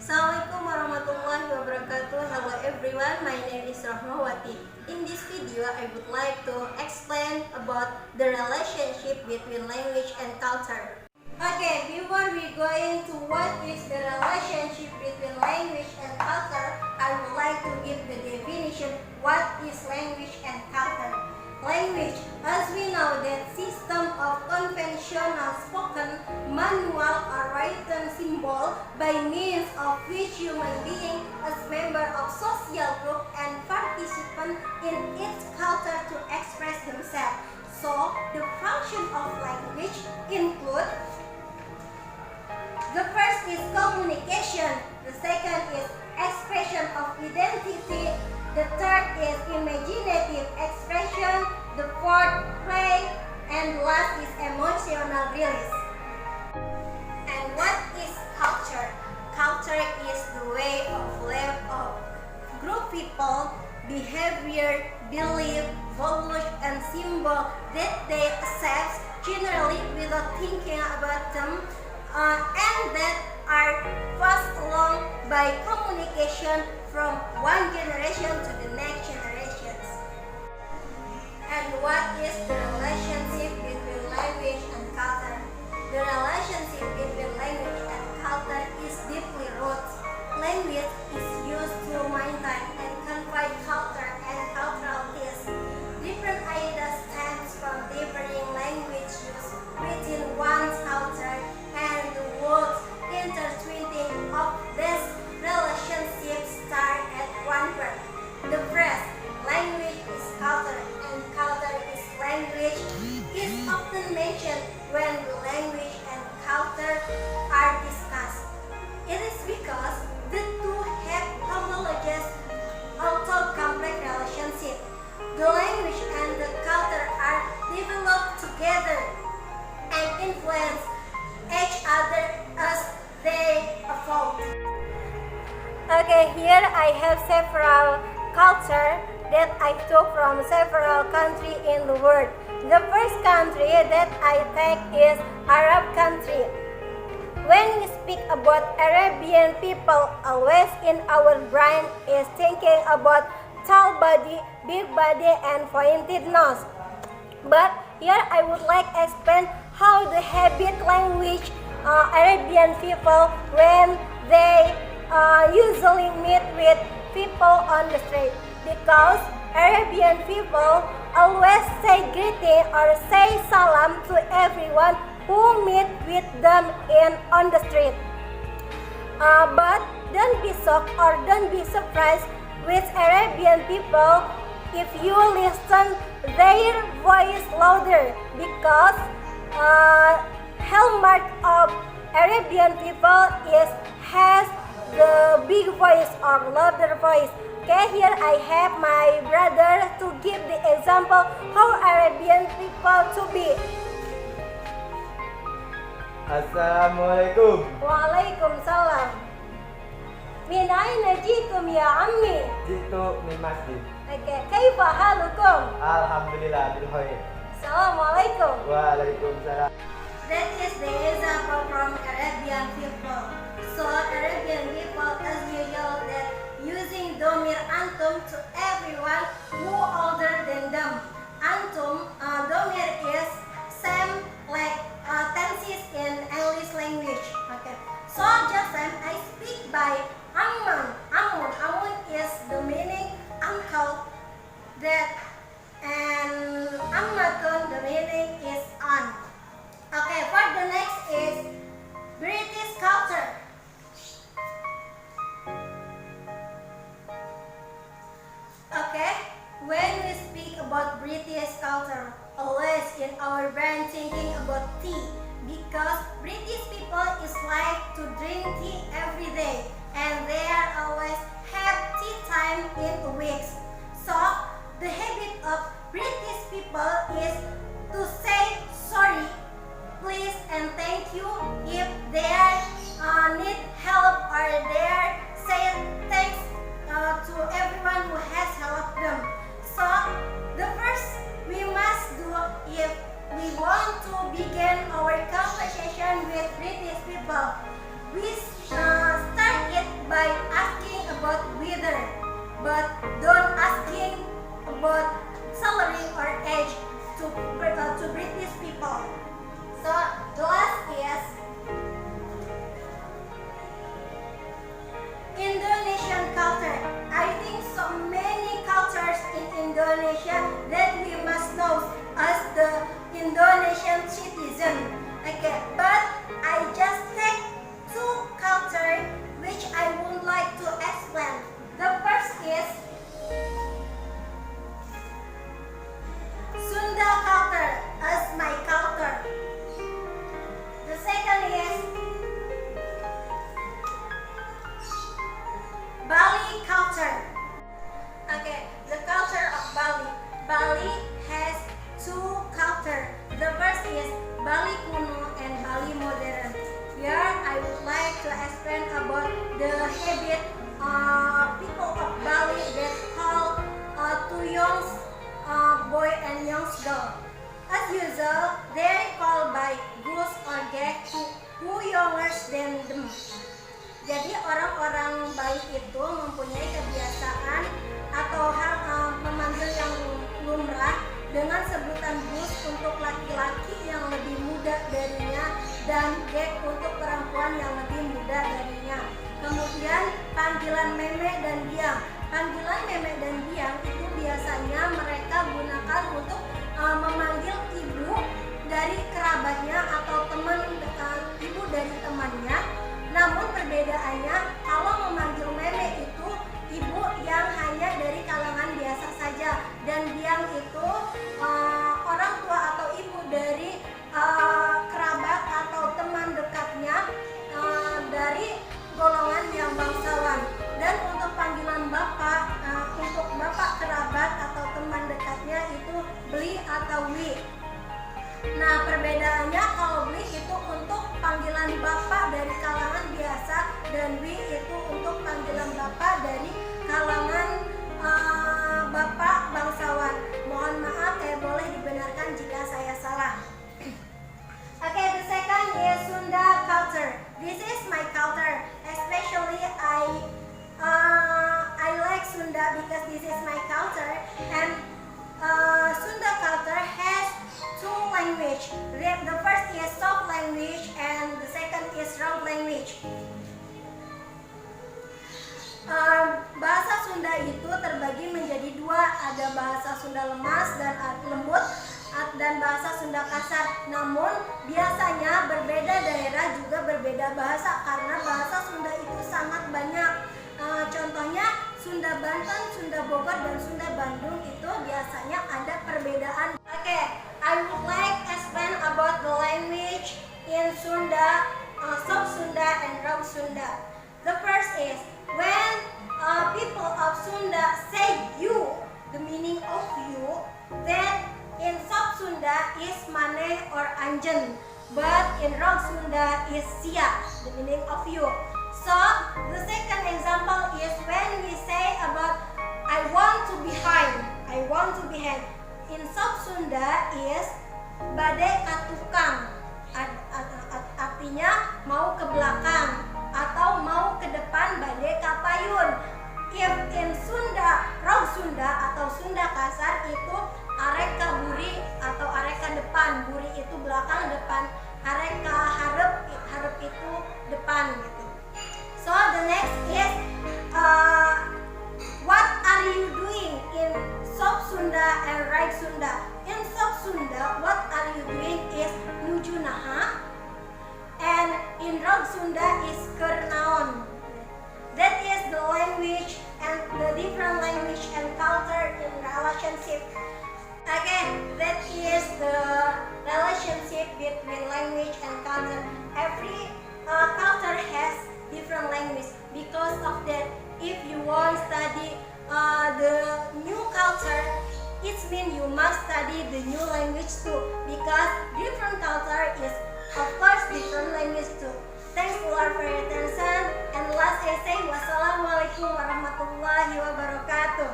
Assalamualaikum warahmatullahi wabarakatuh. Hello everyone, my name is Rahmawati. In this video, I would like to explain about the relationship between language and culture. Okay, before we go into what is the relationship between language and culture, I would like to give the definition what is language and culture. Language, as we know, that system of conventional spoken, manual or written symbol by means of which human being as member of social group and participant in its culture to express themselves. So, the function of language include: the first is communication, the second is expression of identity, the third is imaginative expression, the fourth play, and last is emotional release. And what is culture? Culture is the way of life of group people, behavior, belief, values, and symbol that they accept generally without thinking about them, and that are passed along by communication from one generation to the next generations. And what is the relationship between language and culture? The relationship between language and culture is deeply rooted. Language is used to maintain and convey culture and cultural taste. Different ideas stem from differing language use within one's culture, and the words intertwining of this relationship start at one word. The phrase "language is culture" and "culture is language" is often mentioned when language and culture are discussed. It is because the two have homologous, although complex relationship. The language and the culture are developed together and influence each other as they evolve. Okay, here I have several culture that I took from several countries in the world. The first country that I take is Arab country. When we speak about Arabian people, always in our brain is thinking about tall body, big body, and pointed nose. But here I would like to explain how the habit language Arabian people when they usually meet with people on the street, because Arabian people always say greeting or say salam to everyone who meet with them on the street. But don't be shocked or don't be surprised with Arabian people if you listen their voice louder, because hallmark of Arabian people has the big voice or louder voice. Okay, here I have my brother to give the example how Arabian people to be. Assalamuallaikum. Waalaikumsalam. Min aina jitum ya ammi? Jitu min masih. Okay, kaifa halukum? Alhamdulillah bil khair. Assalamuallaikum. Waalaikumsalam. That is the example from Arabian people. So Arabian people as usual that using domir antum to everyone who older than them. Antum domir is same like tenses in English language. Okay. So just then I speak by amman. Amun is the meaning uncle. That and ammatun the meaning is aunt. Okay, for the next is British culture. Okay, when we speak about British culture, always in our brain thinking about tea, because British people is like to drink tea every day, and they are always have tea time in a week. So the habit of British people is to say sorry, please, and thank you if they need help, or they say thanks to everyone who has helped them. So the first we must do if we want to begin our conversation with British people, we about the habit people of Bali that call two young boy and young girl. As usual, they call by goose or gek who younger than them. Jadi orang-orang Bali itu mempunyai kebiasaan atau hal memanggil yang lumrah dengan sebutan bus untuk laki-laki yang lebih muda darinya dan gek untuk perempuan yang lebih muda darinya. Kemudian panggilan meme dan biang. Panggilan meme dan biang itu biasanya mereka gunakan untuk memanggil ibu dari kerabatnya atau teman ibu dari temannya. Namun perbedaannya, kalau memanggil meme itu ibu yang hanya dari kalangan biasa saja, dan biang itu orang tua atau ibu dari kerabat atau teman dekatnya dari golongan yang bangsawan. Dan untuk panggilan bapak, untuk bapak kerabat atau teman dekatnya itu beli atau wi. Nah, perbedaannya kalau beli itu untuk panggilan bapak dari kalangan biasa dan wi itu untuk panggilan bapak dari kalangan bapak bangsawan. Mohon maaf, boleh dibenarkan jika saya salah. Okay, the second is Sunda culture. This is my culture. Especially I like Sunda because this is my culture, and Sunda culture has two language. The first is soft language and the second is round language. Bahasa Sunda itu terbagi menjadi dua, ada bahasa Sunda lemas dan lembut dan bahasa Sunda kasar. Namun biasanya berbeda daerah juga berbeda bahasa karena bahasa Sunda itu sangat banyak. Contohnya Sunda Banten, Sunda Bogor, dan Sunda Bandung itu biasanya ada perbedaan. Okay, I would like to explain about the language in Sunda, soft Sunda and round Sunda. The first is when people of Sunda say you, the meaning of you, that in soft Sunda is maneh or anjen, but in round Sunda is sia, the meaning of you. So the second example is when we say about I want to behind. I want to behind. In soft Sunda is bade katukang. Artinya mau ke belakang atau mau ke depan bade kapayun. If in Sunda, round Sunda atau Sunda kasar itu areka buri atau areka depan. Buri itu belakang, depan. Areka harap itu depan gitu. So the next is what are you doing in soft Sunda and right Sunda? In soft Sunda, what are you doing is nuju naha, and in round Sunda is kernaon. That is the language and the different language and culture in relationship. Again, that is the relationship between language and culture. Every culture has different language. Because of that, if you want to study the new culture, it means you must study the new language too. Because different culture is of course different language too. Thanks a lot for your attention. And last I say, wassalamuallaikum warahmatullahi wabarakatuh.